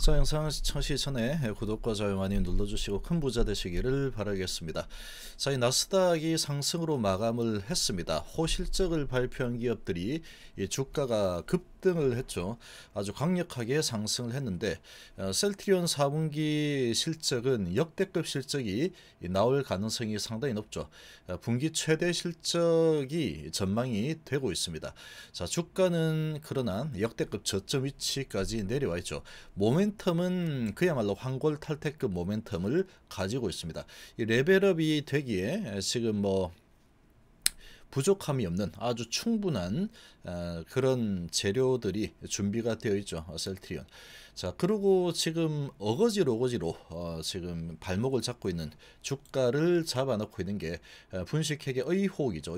자, 영상 시청하시기 전에 구독과 좋아요 많이 눌러주시고 큰 부자 되시기를 바라겠습니다. 자, 이 나스닥이 상승으로 마감을 했습니다. 호실적을 발표한 기업들이 이 주가가 급등을 했죠. 아주 강력하게 상승을 했는데 셀트리온 4분기 실적은 역대급 실적이 나올 가능성이 상당히 높죠. 분기 최대 실적이 전망이 되고 있습니다. 자, 주가는 그러나 역대급 저점 위치까지 내려와 있죠. 모멘텀은 그야말로 황골탈퇴급 모멘텀을 가지고 있습니다. 이 레벨업이 되기에 지금 뭐 부족함이 없는 아주 충분한 그런 재료들이 준비가 되어 있죠. 셀트리온. 자, 그리고 지금 어거지로 지금 발목을 잡고 있는 주가를 잡아놓고 있는 게 분식회계 의혹이죠.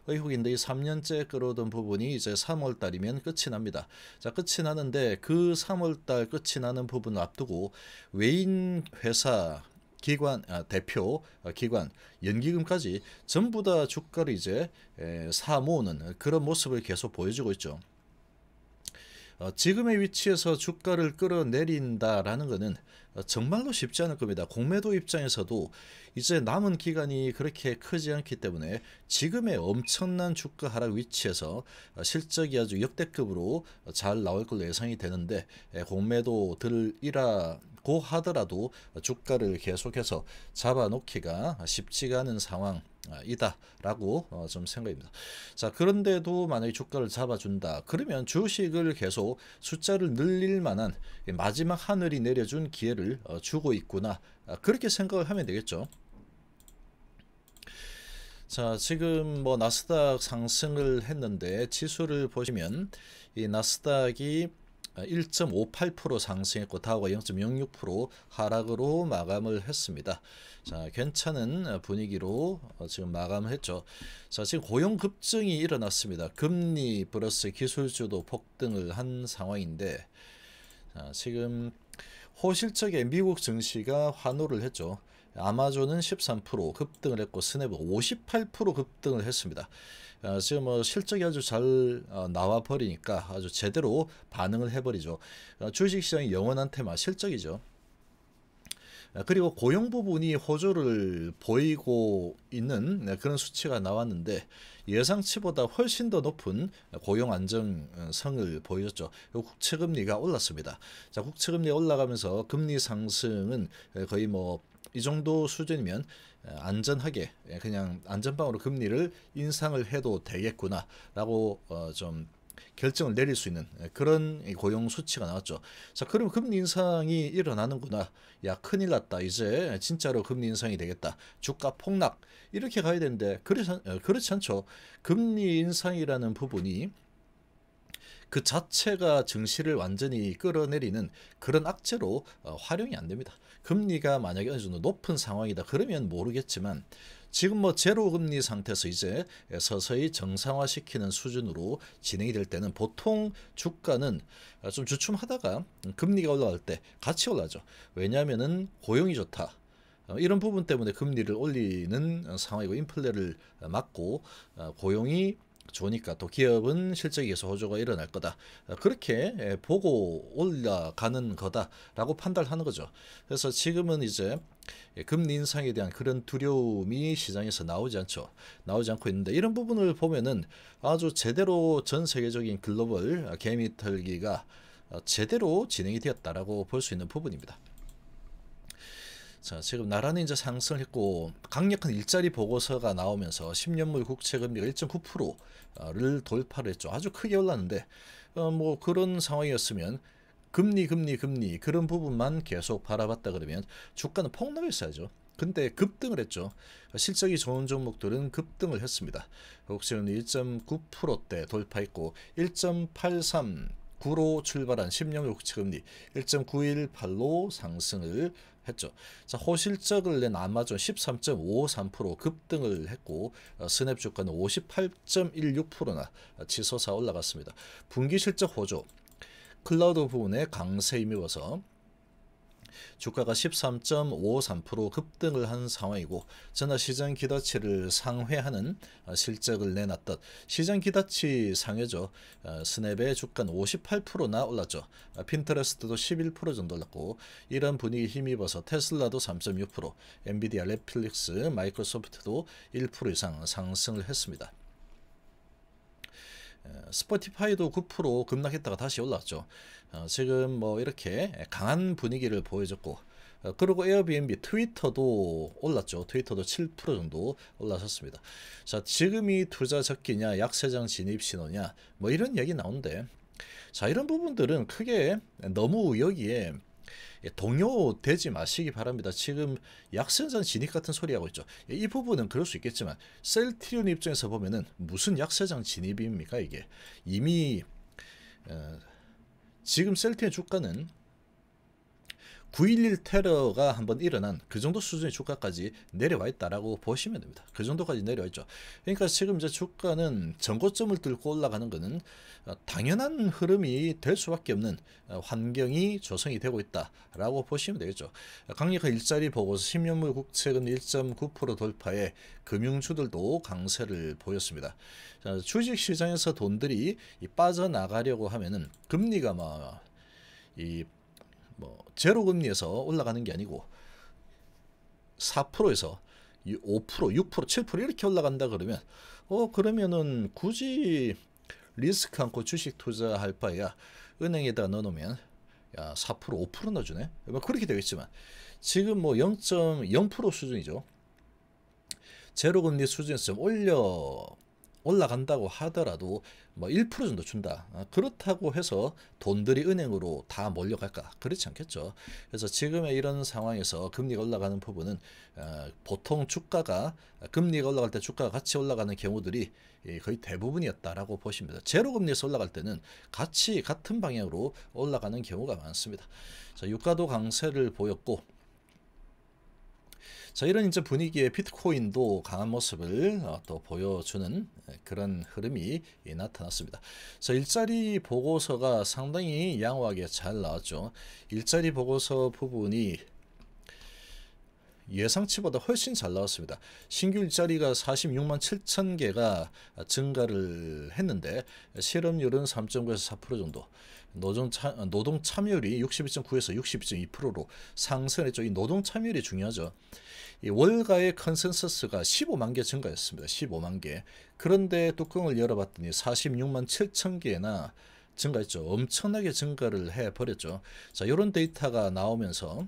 의혹인데 이 3년째 끌어오던 부분이 이제 3월 달이면 끝이 납니다. 자, 끝이 나는데 그 3월 달 끝이 나는 부분을 앞두고 외인 회사 기관, 대표, 기관, 연기금까지 전부 다 주가를 이제 사 모으는 그런 모습을 계속 보여주고 있죠. 지금의 위치에서 주가를 끌어내린다라는 것은 정말로 쉽지 않을 겁니다. 공매도 입장에서도 이제 남은 기간이 그렇게 크지 않기 때문에 지금의 엄청난 주가 하락 위치에서 실적이 아주 역대급으로 잘 나올 걸로 예상이 되는데 공매도 들이라고 하더라도 주가를 계속해서 잡아놓기가 쉽지가 않은 상황이다라고 좀 생각입니다. 자, 그런데도 만약에 주가를 잡아준다 그러면 주식을 계속 숫자를 늘릴 만한 마지막 하늘이 내려준 기회를 주고 있구나, 그렇게 생각을 하면 되겠죠. 자, 지금 뭐 나스닥 상승을 했는데 지수를 보시면 이 나스닥이 1.58% 상승했고 다우가 0.06% 하락으로 마감을 했습니다. 자, 괜찮은 분위기로 지금 마감을 했죠. 자, 지금 고용 급증이 일어났습니다. 금리 플러스 기술주도 폭등을 한 상황인데, 자, 지금 호실적의 미국 증시가 환호를 했죠. 아마존은 13% 급등을 했고 스냅은 58% 급등을 했습니다. 지금 뭐 실적이 아주 잘 나와 버리니까 아주 제대로 반응을 해버리죠. 주식시장이 영원한 테마 실적이죠. 그리고 고용 부분이 호조를 보이고 있는 그런 수치가 나왔는데 예상치보다 훨씬 더 높은 고용 안정성을 보여줬죠. 국채금리가 올랐습니다. 자, 국채금리가 올라가면서 금리 상승은 거의 뭐 이 정도 수준이면 안전하게 그냥 안전방으로 금리를 인상을 해도 되겠구나 라고 좀 결정을 내릴 수 있는 그런 고용 수치가 나왔죠. 자, 그럼 금리 인상이 일어나는구나. 야, 큰일 났다. 이제 진짜로 금리 인상이 되겠다. 주가 폭락. 이렇게 가야 되는데 그렇지 않죠. 금리 인상이라는 부분이 그 자체가 증시를 완전히 끌어내리는 그런 악재로 활용이 안 됩니다. 금리가 만약에 어느 정도 높은 상황이다 그러면 모르겠지만 지금 뭐 제로 금리 상태에서 이제 서서히 정상화시키는 수준으로 진행이 될 때는 보통 주가는 좀 주춤하다가 금리가 올라갈 때 같이 올라죠. 왜냐하면은 고용이 좋다. 이런 부분 때문에 금리를 올리는 상황이고 인플레를 막고 고용이 좋으니까 또 기업은 실적이 계속 호조가 일어날 거다. 그렇게 보고 올라가는 거다라고 판단하는 거죠. 그래서 지금은 이제 금리 인상에 대한 그런 두려움이 시장에서 나오지 않고 있는데 이런 부분을 보면은 아주 제대로 전 세계적인 글로벌 개미 털기가 제대로 진행이 되었다라고 볼 수 있는 부분입니다. 자, 지금 나라는 이제 상승을 했고 강력한 일자리 보고서가 나오면서 10년물 국채 금리가 1.9%를 돌파를 했죠. 아주 크게 올랐는데 뭐 그런 상황이었으면 금리 그런 부분만 계속 바라봤다 그러면 주가는 폭락했어야죠. 근데 급등을 했죠. 실적이 좋은 종목들은 급등을 했습니다. 국채금리 1.9%대 돌파했고 1.839로 출발한 10년물 국채금리 1.918로 상승을 했죠. 자, 호실적을 낸 아마존 13.53% 급등을 했고 스냅 주가는 58.16%나 치솟아 올라갔습니다. 분기 실적 호조 클라우드 부분에 강세 힘입어서 주가가 13.53% 급등을 한 상황이고 전날 시장 기대치를 상회하는 실적을 내놨던 시장 기대치 상회죠. 스냅의 주가는 58%나 올랐죠. 핀터레스트도 11% 정도 올랐고 이런 분위기 힘입어서 테슬라도 3.6%, 엔비디아, 넷플릭스, 마이크로소프트도 1% 이상 상승을 했습니다. 스포티파이도 9% 급락했다가 다시 올랐죠. 지금 뭐 이렇게 강한 분위기를 보여줬고 그리고 에어비앤비, 트위터도 올랐죠. 트위터도 7% 정도 올라섰습니다. 자, 지금이 투자 적기냐, 약세장 진입 신호냐, 뭐 이런 얘기 나오는데, 자, 이런 부분들은 크게 너무 여기에 동요되지 마시기 바랍니다. 지금 약세장 진입 같은 소리 하고 있죠. 이 부분은 그럴 수 있겠지만 셀트리온 입장에서 보면은 무슨 약세장 진입입니까 이게. 이미 지금 셀트리온 주가는 9.11 테러가 한번 일어난 그 정도 수준의 주가까지 내려와 있다라고 보시면 됩니다. 그 정도까지 내려와 있죠. 그러니까 지금 이제 주가는 전고점을 뚫고 올라가는 것은 당연한 흐름이 될 수밖에 없는 환경이 조성이 되고 있다라고 보시면 되겠죠. 강력한 일자리 보고서 10년물 국채금리 1.9% 돌파에 금융주들도 강세를 보였습니다. 주식시장에서 돈들이 빠져나가려고 하면은 금리가 제로 금리에서 올라가는 게 아니고 4%에서 5%, 6%, 7% 이렇게 올라간다 그러면 그러면은 굳이 리스크 않고 주식 투자할 바에야 은행에다 넣어놓으면 야 4%, 5% 넣어주네. 뭐 그렇게 되겠지만 지금 뭐 0.0% 수준이죠. 제로 금리 수준에서 좀 올라간다고 하더라도 뭐 1% 정도 준다. 그렇다고 해서 돈들이 은행으로 다 몰려갈까? 그렇지 않겠죠. 그래서 지금의 이런 상황에서 금리가 올라가는 부분은 보통 주가가 금리가 올라갈 때 주가가 같이 올라가는 경우들이 거의 대부분이었다라고 보시면 됩니다. 제로 금리에서 올라갈 때는 같은 방향으로 올라가는 경우가 많습니다. 자, 유가도 강세를 보였고 자, 이런 이제 분위기에 비트코인도 강한 모습을 또 보여주는 그런 흐름이 나타났습니다. 자, 일자리 보고서가 상당히 양호하게 잘 나왔죠. 일자리 보고서 부분이 예상치보다 훨씬 잘 나왔습니다. 신규 일자리가 46만 7천 개가 증가를 했는데 실업률은 3.9에서 4% 정도, 노동 참여율이 62.9에서 62.2%로 상승했죠. 이 노동 참여율이 중요하죠. 이 월가의 컨센서스가 15만 개 증가했습니다. 15만 개. 그런데 뚜껑을 열어봤더니 46만 7천 개나 증가했죠. 엄청나게 증가를 해버렸죠. 자, 이런 데이터가 나오면서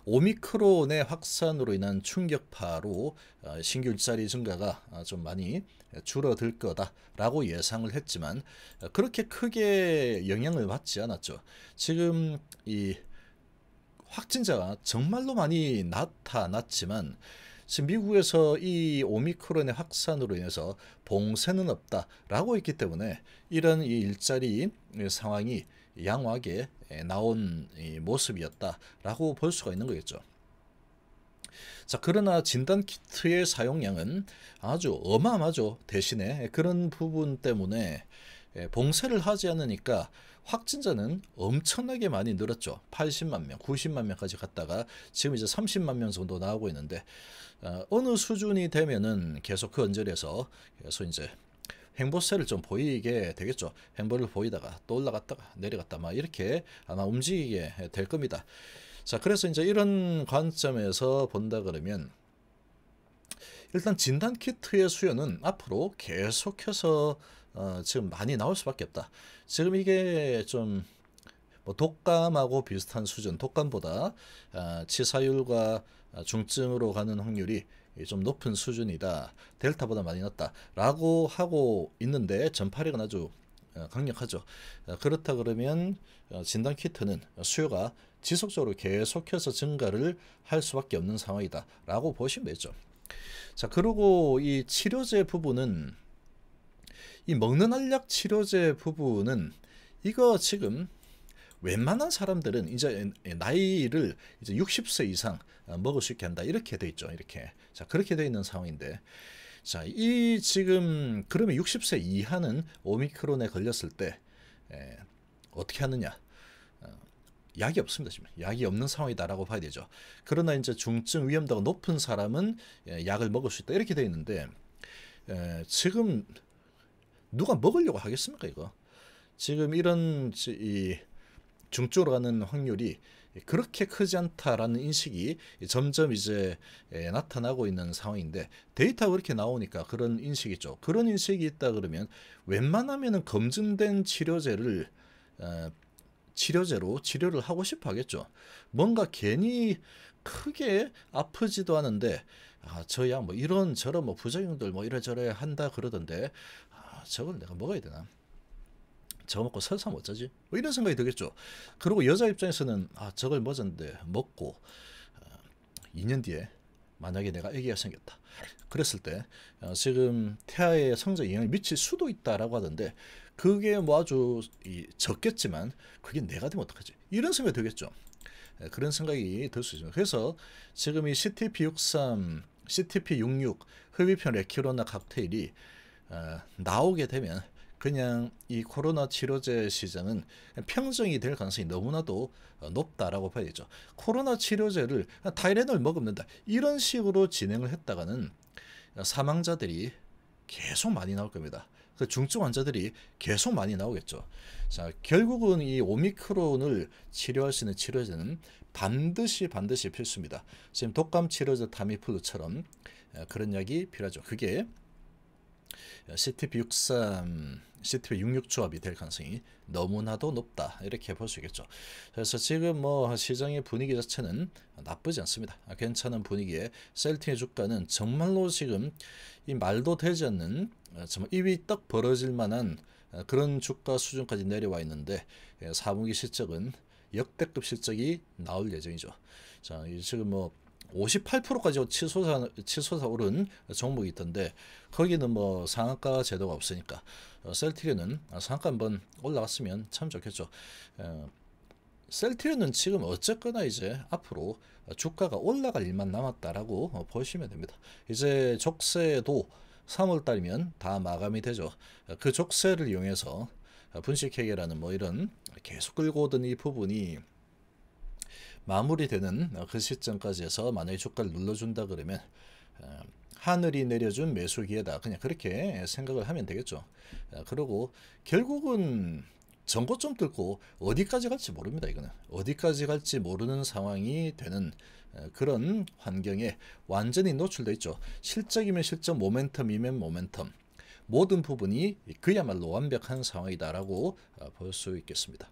오미크론의 확산으로 인한 충격파로 신규 일자리 증가가 좀 많이 줄어들 거다라고 예상을 했지만 그렇게 크게 영향을 받지 않았죠. 지금 이 확진자가 정말로 많이 나타났지만 지금 미국에서 이 오미크론의 확산으로 인해서 봉쇄는 없다라고 했기 때문에 이런 이 일자리 상황이 양호하게 나온 모습이었다라고 볼 수가 있는 거겠죠. 자, 그러나 진단키트의 사용량은 아주 어마어마하죠. 대신에 그런 부분 때문에 봉쇄를 하지 않으니까 확진자는 엄청나게 많이 늘었죠. 80만 명, 90만 명까지 갔다가 지금 이제 30만 명 정도 나오고 있는데 어느 수준이 되면은 계속 그 언저리에서 계속 이제 횡보세를 좀 보이게 되겠죠. 횡보를 보이다가 또 올라갔다가 내려갔다 막 이렇게 아마 움직이게 될 겁니다. 자, 그래서 이제 이런 관점에서 본다 그러면 일단 진단키트의 수요는 앞으로 계속해서 지금 많이 나올 수밖에 없다. 지금 이게 좀 뭐 독감하고 비슷한 수준, 독감보다 치사율과 중증으로 가는 확률이 좀 높은 수준이다. 델타보다 많이 낮다라고 하고 있는데 전파력은 아주 강력하죠. 그렇다 그러면 진단키트는 수요가 지속적으로 계속해서 증가를 할 수밖에 없는 상황이다라고 보시면 되죠. 자, 그리고 이 치료제 부분은 이 먹는 알약 치료제 부분은 이거 지금 웬만한 사람들은 이제 나이를 이제 60세 이상 먹을 수 있게 한다 이렇게 돼 있죠. 이렇게 자 그렇게 돼 있는 상황인데 자 이 지금 그러면 60세 이하는 오미크론에 걸렸을 때 어떻게 하느냐 약이 없습니다. 지금 약이 없는 상황이다라고 봐야 되죠. 그러나 이제 중증 위험도가 높은 사람은 약을 먹을 수 있다 이렇게 되어 있는데 지금 누가 먹으려고 하겠습니까 이거? 지금 이런 이 중증으로 가는 확률이 그렇게 크지 않다라는 인식이 점점 이제 나타나고 있는 상황인데 데이터가 그렇게 나오니까 그런 인식이 있죠. 그런 인식이 있다 그러면 웬만하면은 검증된 치료제로 치료를 하고 싶어 하겠죠. 뭔가 괜히 크게 아프지도 않은데 저 약 뭐 이런 저런 뭐 부작용들 뭐 이래저래 한다 그러던데 저걸 내가 먹어야 되나? 저거 먹고 설사면 어쩌지? 뭐 이런 생각이 들겠죠. 그리고 여자 입장에서는 저걸 먹고 2년 뒤에 만약에 내가 아기가 생겼다. 그랬을 때 지금 태아의 성장에 영향을 미칠 수도 있다라고 하던데 그게 뭐 아주 적겠지만 그게 내가 되면 어떡하지? 이런 생각이 들겠죠. 그런 생각이 들 수 있습니다. 그래서 지금 이 CTP63, CTP66 흡입형 레큐로나 칵테일이 나오게 되면 그냥 이 코로나 치료제 시장은 평정이 될 가능성이 너무나도 높다라고 봐야 되죠. 코로나 치료제를 타이레놀 먹으면 된다. 이런 식으로 진행을 했다가는 사망자들이 계속 많이 나올 겁니다. 그 중증 환자들이 계속 많이 나오겠죠. 자, 결국은 이 오미크론을 치료할 수 있는 치료제는 반드시 필수입니다. 지금 독감 치료제 타미플루처럼 그런 약이 필요하죠. 그게 CTP63, CTP66 조합이 될 가능성이 너무나도 높다 이렇게 볼 수 있겠죠. 그래서 지금 뭐 시장의 분위기 자체는 나쁘지 않습니다. 괜찮은 분위기에 셀팅의 주가는 정말로 지금 이 말도 되지 않는 정말 입이 떡 벌어질 만한 그런 주가 수준까지 내려와 있는데 4분기 실적은 역대급 실적이 나올 예정이죠. 자, 지금 뭐 58%까지 치솟아 오른 종목이 있던데 거기는 뭐 상한가 제도가 없으니까 셀트리온은 상한가 한번 올라갔으면 참 좋겠죠. 셀트리온은 지금 어쨌거나 이제 앞으로 주가가 올라갈 일만 남았다라고 보시면 됩니다. 이제 족쇄도 3월달이면 다 마감이 되죠. 그 족쇄를 이용해서 분식회계라는 뭐 이런 계속 끌고 오던 이 부분이 마무리되는 그 시점까지 해서 만약에 주가를 눌러준다 그러면 하늘이 내려준 매수 기회다. 그냥 그렇게 생각을 하면 되겠죠. 그리고 결국은 전고점 뚫고 어디까지 갈지 모릅니다. 이거는 어디까지 갈지 모르는 상황이 되는 그런 환경에 완전히 노출되어 있죠. 실적이면 실적, 모멘텀이면 모멘텀 모든 부분이 그야말로 완벽한 상황이다라고 볼 수 있겠습니다.